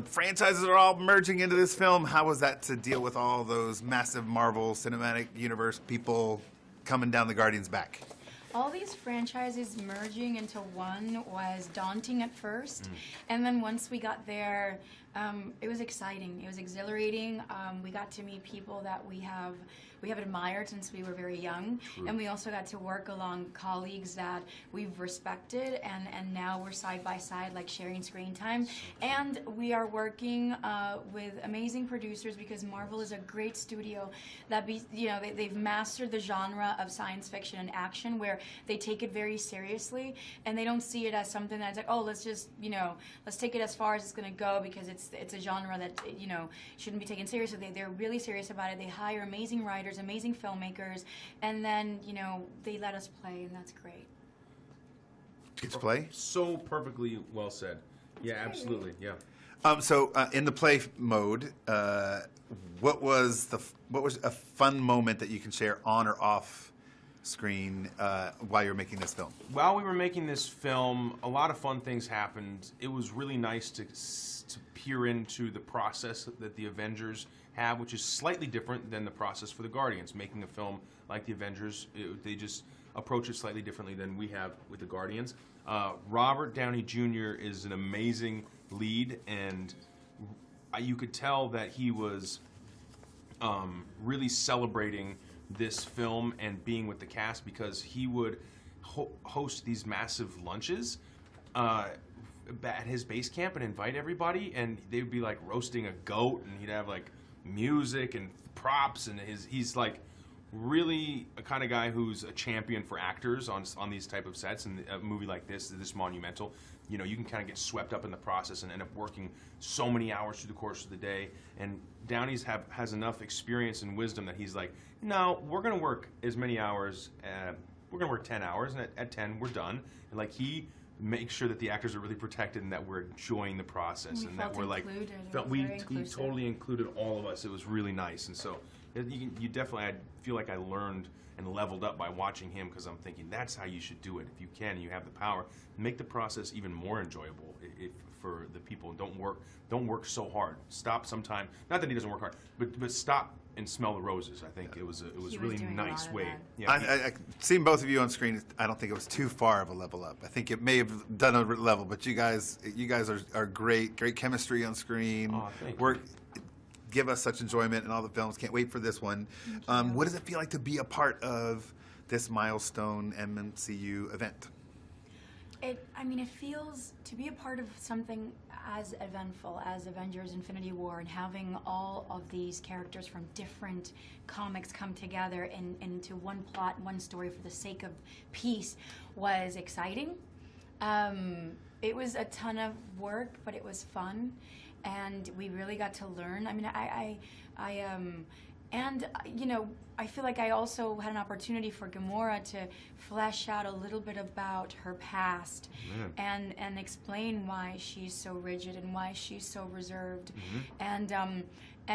Franchises are all merging into this film. How was that to deal with all those massive Marvel Cinematic Universe people coming down the Guardians' back? All these franchises merging into one was daunting at first, and then once we got there, it was exciting. It was exhilarating. We got to meet people that we have admired since we were very young. True. And we also got to work along colleagues that we've respected, and now we're side by side, like sharing screen time. And we are working with amazing producers, because Marvel is a great studio that they've mastered the genre of science fiction and action, where they take it very seriously, and they don't see it as something that's like, oh, let's just let's take it as far as it's going to go, because it's a genre that shouldn't be taken seriously. They're really serious about it. They hire amazing writers, amazing filmmakers, and then they let us play, and that's great. It's play? So perfectly well said. Yeah, absolutely. Yeah. So in the play mode, what was a fun moment that you can share on or off screen while you're making this film? While we were making this film, a lot of fun things happened. It was really nice to peer into the process that the Avengers have, which is slightly different than the process for the Guardians. Making a film like the Avengers, they just approach it slightly differently than we have with the Guardians. Robert Downey Jr. is an amazing lead, and you could tell that he was really celebrating this film and being with the cast, because he would host these massive lunches at his base camp and invite everybody, and they would be like roasting a goat, and he'd have like music and props, and he's like really a kind of guy who's a champion for actors on these type of sets. And a movie like this monumental, you can kind of get swept up in the process and end up working so many hours through the course of the day. And Downey's has enough experience and wisdom that he's like, no, we're going to work as many hours. We're going to work 10 hours, and at 10 we're done. And like he makes sure that the actors are really protected and that we're enjoying the process, and that we're like he totally included all of us. It was really nice, and so you definitely, I feel like I learned and leveled up by watching him, because I'm thinking that's how you should do it. If you can, you have the power, make the process even more enjoyable for the people. Don't work so hard. Stop sometime. Not that he doesn't work hard, but stop and smell the roses. I think it was really nice way. Yeah, I seen both of you on screen. I don't think it was too far of a level up. I think it may have done a level, but you guys are great chemistry on screen. Oh, thank you. Give us such enjoyment in all the films. Can't wait for this one. What does it feel like to be a part of this milestone MCU event? It feels to be a part of something as eventful as Avengers Infinity War, and having all of these characters from different comics come together into one plot, one story for the sake of peace was exciting. It was a ton of work, but it was fun, and we really got to learn. I feel like I also had an opportunity for Gamora to flesh out a little bit about her past, and explain why she's so rigid and why she's so reserved, and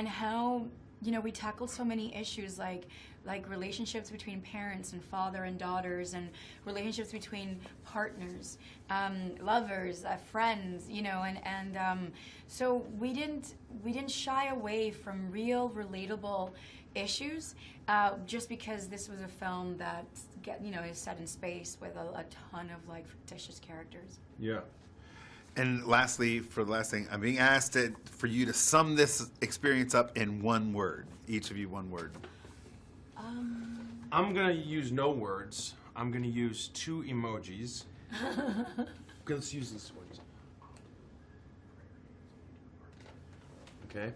how we tackled so many issues like relationships between parents and father and daughters, and relationships between partners, lovers, friends, so we didn't shy away from real relatable issues, just because this was a film that is set in space with a ton of fictitious characters. Yeah. And lastly, for the last thing, I'm being asked for you to sum this experience up in one word. Each of you, one word. I'm going to use no words. I'm going to use 2 emojis. Okay, let's use these ones. Okay?